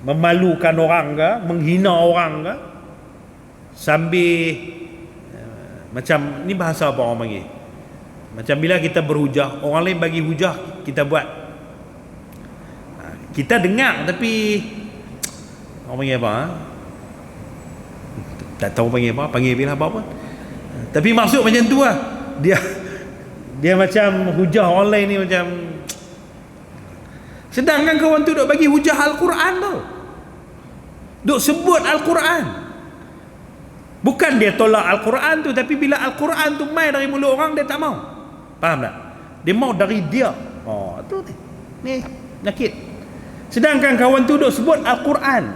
memalukan orang ke, menghina orang ke, sambil macam ni bahasa apa orang panggil, macam bila kita berhujah, orang lain bagi hujah, kita buat, kita dengar tapi orang panggil apa, tak tahu panggil bila apa pun, tapi maksud macam tu lah. Dia macam hujah orang lain ni, macam sedangkan kawan tu duk bagi hujah Al-Quran tu, duk sebut Al-Quran. Bukan dia tolak Al-Quran tu, tapi bila Al-Quran tu mai dari mulut orang, dia tak mau. Faham tak? Dia mau dari dia. Oh, tu ni penyakit. Sedangkan kawan tu duk sebut Al-Quran,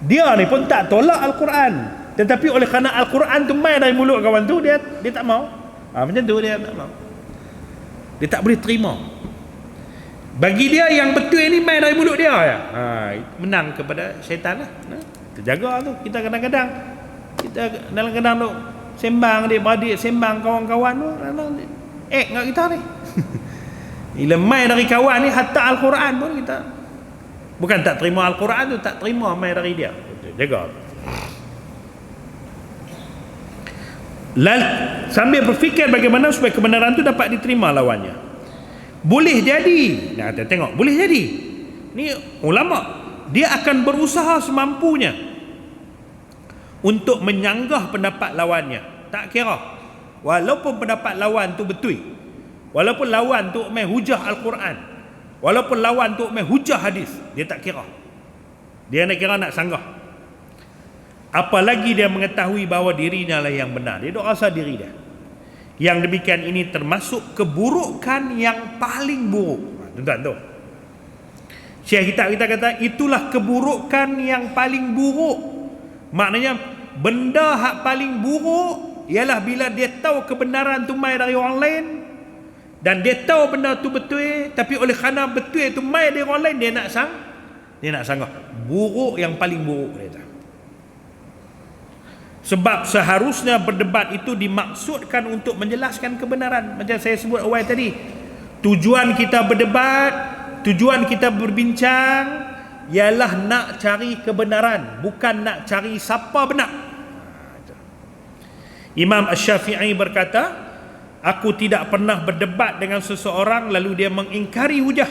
dia ni pun tak tolak Al-Quran, tetapi oleh kerana Al-Quran tu mai dari mulut kawan tu, dia tak mau. Macam tu dia tak mau. Dia tak boleh terima. Bagi dia yang betul ni mai dari mulut dia ya. Menang kepada syaitan lah. Terjaga tu. Kita kadang-kadang tu sembang adik-beradik, sembang kawan-kawan tu, dengan kita ni. Bila mai dari kawan ni, hatta Al-Quran pun kita bukan tak terima Al-Quran tu, tak terima mai dari dia. Jaga. Sambil berfikir bagaimana supaya kebenaran tu dapat diterima lawannya. Boleh jadi, nah kita tengok, boleh jadi ni ulama, dia akan berusaha semampunya untuk menyanggah pendapat lawannya. Tak kira walaupun pendapat lawan tu betul, walaupun lawan tu main hujah Al-Quran, walaupun lawan tu main hujah hadis, dia tak kira. Dia nak kira nak sanggah. Apalagi dia mengetahui bahawa dirinya lah yang benar, dia dok rasa diri dia. Yang demikian ini termasuk keburukan yang paling buruk. Tuan-tuan tu, Syekh kita kata itulah keburukan yang paling buruk. Maknanya benda hak paling buruk ialah bila dia tahu kebenaran tu mai dari orang lain, dan dia tahu benda tu betul, tapi oleh kerana betul itu mai dari orang lain, dia nak sanggah. Buruk yang paling buruk dia kata. Sebab seharusnya berdebat itu dimaksudkan untuk menjelaskan kebenaran. Macam saya sebut awal tadi, tujuan kita berdebat, tujuan kita berbincang ialah nak cari kebenaran, bukan nak cari siapa benar. Imam Asy-Syafi'i berkata, aku tidak pernah berdebat dengan seseorang lalu dia mengingkari hujah,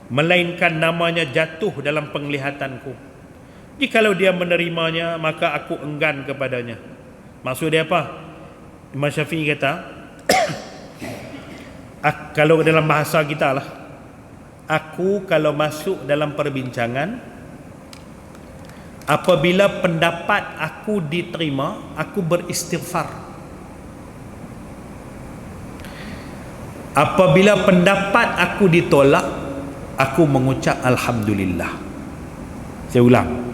melainkan namanya jatuh dalam penglihatanku. Jadi kalau dia menerimanya, maka aku enggan kepadanya. Maksud dia apa? Imam Syafi'i kata, kalau dalam bahasa kita lah, aku kalau masuk dalam perbincangan, apabila pendapat aku diterima, aku beristighfar. Apabila pendapat aku ditolak, aku mengucap alhamdulillah. Saya ulang.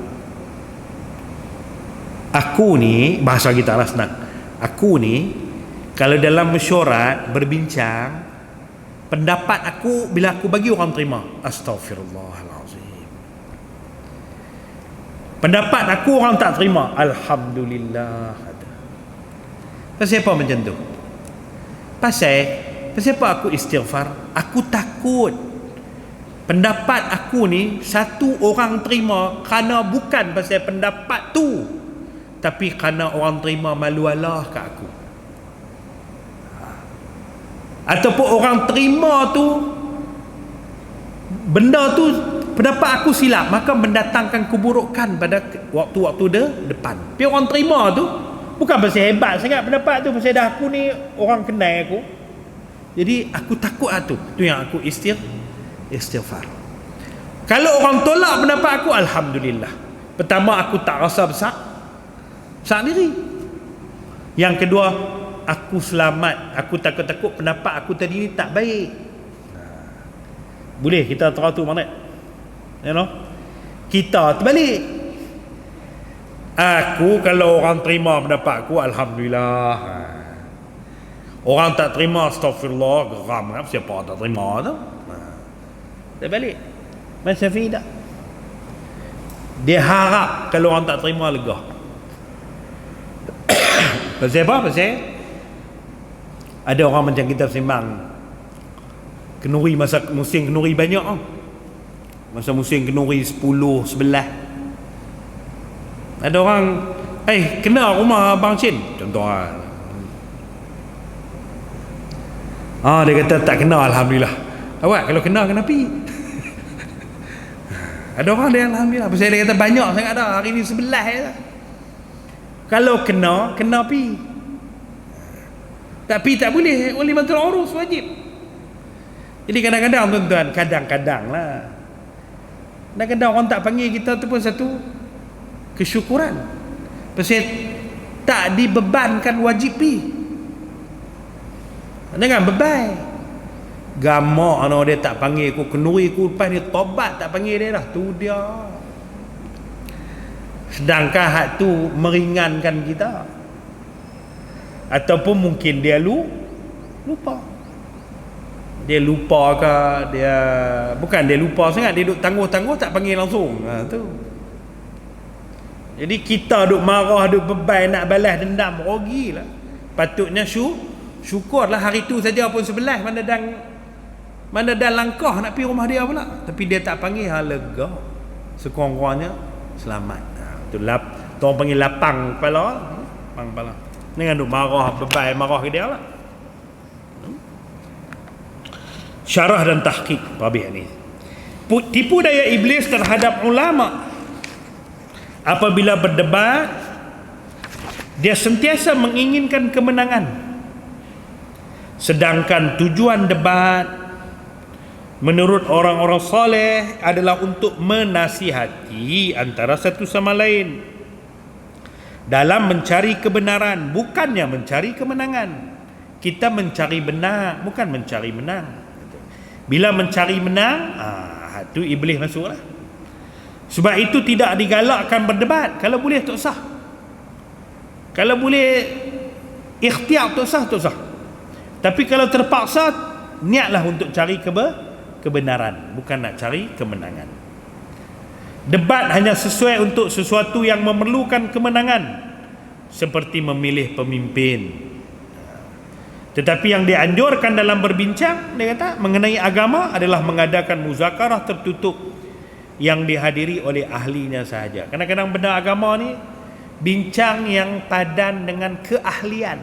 Aku ni, bahasa kita lah senang. Aku ni, kalau dalam mesyuarat, berbincang, pendapat aku, bila aku bagi, orang terima. Astaghfirullahalazim. Pendapat aku orang tak terima, alhamdulillah. Pasal apa macam tu? Pasal apa aku istighfar? Aku takut pendapat aku ni satu orang terima kerana bukan pasal pendapat tu, tapi kerana orang terima malu Allah kat aku. Ataupun orang terima tu, benda tu pendapat aku silap, maka mendatangkan keburukan pada waktu-waktu depan. Tapi orang terima tu bukan pasal hebat sangat pendapat tu, pasal dah aku ni orang kenal aku. Jadi aku takut tu. Tu yang aku istighfar. Kalau orang tolak pendapat aku, alhamdulillah. Pertama, aku tak rasa besar diri. Yang kedua, aku selamat. Aku takut-takut pendapat aku tadi ni tak baik. Boleh kita teratur mana? You know? Kita terbalik. Aku kalau orang terima pendapat aku, alhamdulillah. Orang tak terima, astagfirullah, geram kan? Siapa tak terima tu? Terbalik. Imam Syafi'i tak. Dia harap kalau orang tak terima, lega. Pasal apa? Pasal ada orang macam kita sembang kenuri, masa musim kenuri banyak oh. Masa musim kenuri 10, 11, ada orang kena rumah Abang Chin contoh lah. Dia kata tak kena, alhamdulillah. Awak kalau kena pi. Ada orang dia alhamdulillah, pasal dia kata banyak sangat dah, hari ni 11 je. Kalau kena pi. Tapi tak boleh, walimatul urus wajib. Jadi kadang-kadang tuan-tuan, kadang-kadang lah, kadang-kadang orang tak panggil kita tu pun satu kesyukuran, pasal tak dibebankan wajib pi. Jangan beban. Gamak ana dia tak panggil aku, kenuri aku, lepas ni tobat tak panggil dia dah, tu dia. Sedangkan hak tu meringankan kita. Ataupun mungkin dia lupa. Dia lupa ke, dia bukan dia lupa sangat, dia duk tangguh-tangguh tak panggil langsung. Tu. Jadi kita duk marah, duk beban, nak balas dendam, rugilah. Patutnya syukurlah hari tu saja pun 11, mana dah langkah nak pergi rumah dia pula, tapi dia tak panggil, lega, sekurang-kurangnya selamat. Tu orang panggil lapang kepala. Jangan duk marah, beban, marah ke dia lah. Syarah dan tahqiq Rabi' ni. Tipu daya iblis terhadap ulama. Apabila berdebat, dia sentiasa menginginkan kemenangan. Sedangkan tujuan debat menurut orang-orang soleh adalah untuk menasihati antara satu sama lain dalam mencari kebenaran, bukannya mencari kemenangan. Kita mencari benar, bukan mencari menang. Bila mencari menang, tu iblis masuklah. Sebab itu tidak digalakkan berdebat. Kalau boleh tak sah. Kalau boleh ikhtiar tak sah. Tapi kalau terpaksa, niatlah untuk cari kebenaran, bukan nak cari kemenangan. Debat hanya sesuai untuk sesuatu yang memerlukan kemenangan, seperti memilih pemimpin. Tetapi yang dianjurkan dalam berbincang, dia kata, mengenai agama adalah mengadakan muzakarah tertutup yang dihadiri oleh ahlinya sahaja. Kadang-kadang benda agama ni bincang yang padan dengan keahlian.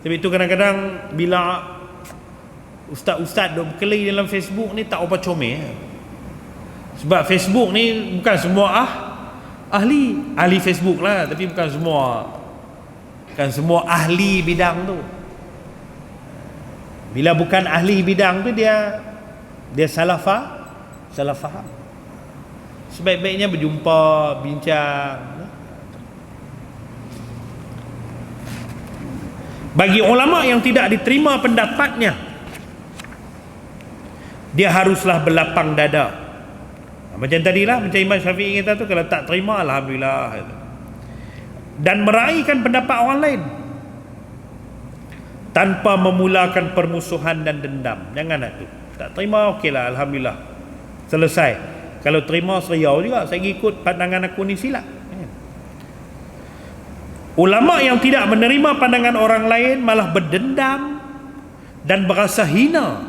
Sebab itu kadang-kadang bila ustaz-ustaz duk berkeli dalam Facebook ni tak apa comel. Sebab Facebook ni bukan semua ahli Facebook lah, tapi bukan semua ahli bidang tu. Bila bukan ahli bidang tu dia salah faham. Sebaik-baiknya berjumpa, bincang. Bagi ulama yang tidak diterima pendapatnya, dia haruslah berlapang dada. Macam tadilah, macam Imam Syafi'i kata tu, kalau tak terima, alhamdulillah. Dan meraihkan pendapat orang lain tanpa memulakan permusuhan dan dendam. Jangan nak tu. Tak terima, okeylah, alhamdulillah. Selesai. Kalau terima, seriau juga. Saya ikut pandangan aku ni silap. Ulama yang tidak menerima pandangan orang lain malah berdendam dan berasa hina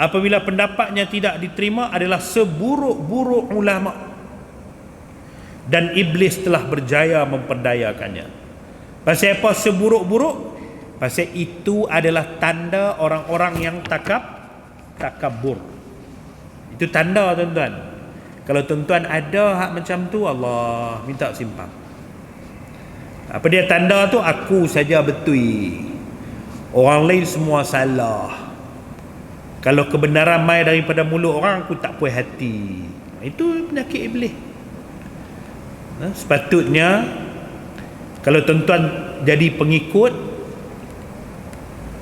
apabila pendapatnya tidak diterima adalah seburuk-buruk ulama, dan iblis telah berjaya memperdayakannya. Pasal apa seburuk-buruk? Pasal itu adalah tanda orang-orang yang takabur. Itu tanda, tuan-tuan. Kalau tuan-tuan ada hak macam tu, Allah minta simpang. Apa dia tanda tu? Aku saja betul, orang lain semua salah. Kalau kebenaran mai daripada mulut orang, aku tak puas hati. Itu penyakit iblis. Sepatutnya kalau tuan-tuan jadi pengikut,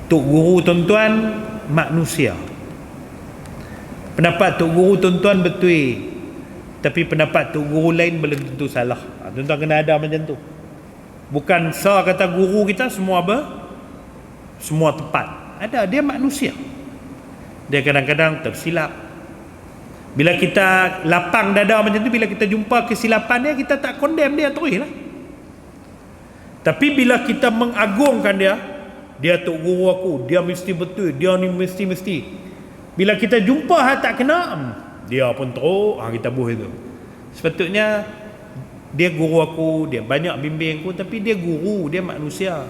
tok guru tuan-tuan manusia, pendapat tok guru tuan-tuan betul, tapi pendapat tok guru lain belum tentu salah. Tuan-tuan kena ada macam tu. Bukan kata guru kita semua semua tepat. Ada, dia manusia, dia kadang-kadang tersilap. Bila kita lapang dada macam tu, bila kita jumpa kesilapan dia, kita tak condemn dia terus lah. Tapi bila kita mengagungkan dia tok guru aku, dia mesti betul, dia ni mesti. Bila kita jumpa hal tak kena, dia pun teruk, kita buh itu. Sepatutnya dia guru aku, dia banyak bimbing aku, tapi dia guru, dia manusia.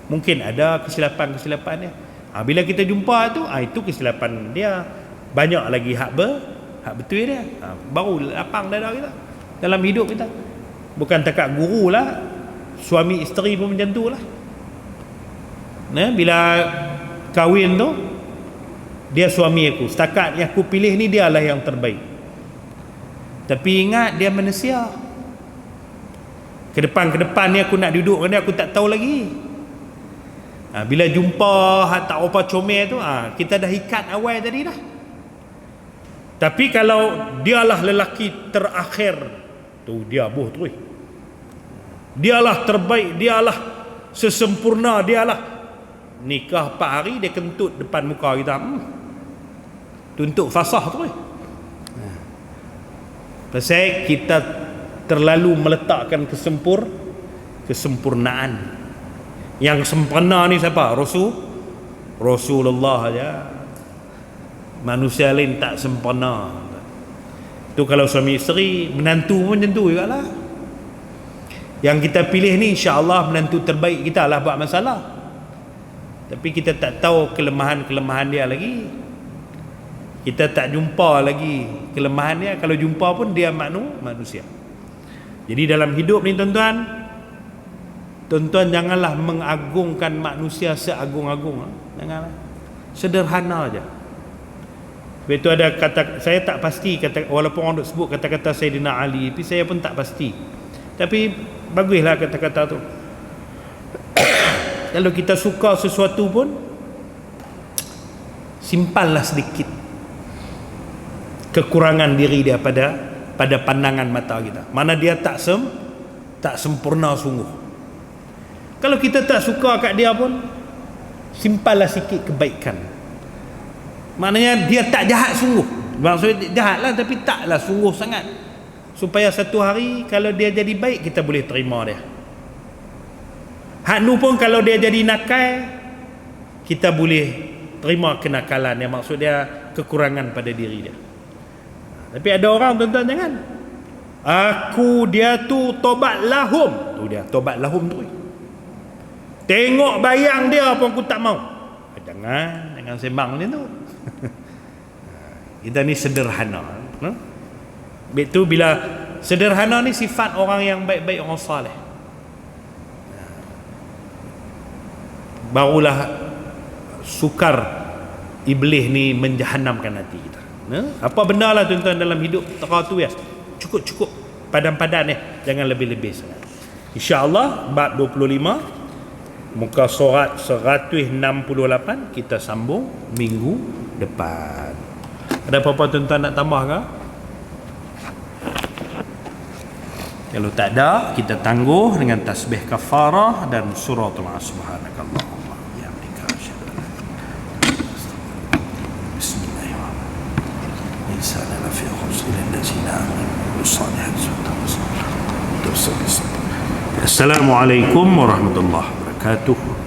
Mungkin ada kesilapan dia. Bila kita jumpa tu, itu kesilapan dia. Banyak lagi hak betul dia. Baru lapang dada kita dalam hidup kita. Bukan takat guru lah, suami isteri pun macam tu lah. Bila kahwin tu, dia suami aku, setakat yang aku pilih ni dia lah yang terbaik. Tapi ingat, dia manusia. Ke depan ni aku nak duduk dengan dia, aku tak tahu lagi. Bila jumpa tak apa comel tu, kita dah ikat awal tadi dah. Tapi kalau dialah lelaki terakhir tu, dia buh terus. Dialah terbaik, dialah sesempurna, dialah. Nikah 4 hari dia kentut depan muka kita. Tuntut fasah terus. Pasal kita terlalu meletakkan kesempurnaan. Yang sempurna ni siapa? Rasulullah aja. Manusia lain tak sempurna. Tu kalau suami isteri, menantu pun macam tu jugalah. Yang kita pilih ni insya-Allah menantu terbaik kita lah buat masalah. Tapi kita tak tahu kelemahan-kelemahan dia lagi. Kita tak jumpa lagi kelemahan dia. Kalau jumpa pun dia manusia. Jadi dalam hidup ni tuan-tuan janganlah mengagungkan manusia seagung-agung. Janganlah. Sederhana aja. Sebab itu ada kata, saya tak pasti kata, walaupun orang duk sebut kata-kata Sayyidina Ali, tapi saya pun tak pasti. Tapi baguslah kata-kata tu. Kalau kita suka sesuatu pun, simpanlah sedikit kekurangan diri dia pada pandangan mata kita. Mana dia tak sempurna sungguh. Kalau kita tak suka kat dia pun, simpanlah sikit kebaikan. Maknanya dia tak jahat sungguh. Maksudnya jahat lah, tapi taklah sungguh sangat. Supaya satu hari kalau dia jadi baik, kita boleh terima dia. Hak nu pun kalau dia jadi nakal, kita boleh terima kenakalan yang maksud dia kekurangan pada diri dia. Tapi ada orang tuan-tuan jangan. Dia tu tobat lahum. Tu dia tobat lahum tu. Tengok bayang dia pun aku tak mau. jangan sembang ni tu. Kita ni sederhana. Betul, bila sederhana ni sifat orang yang baik-baik, orang saleh. Barulah sukar iblis ni menjahanamkan hati kita. Apa benda lah tuan-tuan dalam hidup tu ya, cukup padan-padan jangan lebih-lebih sangat. InsyaAllah bab 25 muka surat 168 kita sambung minggu depan. Ada apa-apa tuan-tuan nak tambah ke? Kalau tak ada, kita tangguh dengan tasbih kafarah dan suratul subhanakallahumma wa bihamdika asyhadu an la ilaha illa anta bismillahirrahmanirrahim insana lafi khusr illa allazina amanu wa salihati. Assalamualaikum warahmatullahi wabarakatuh.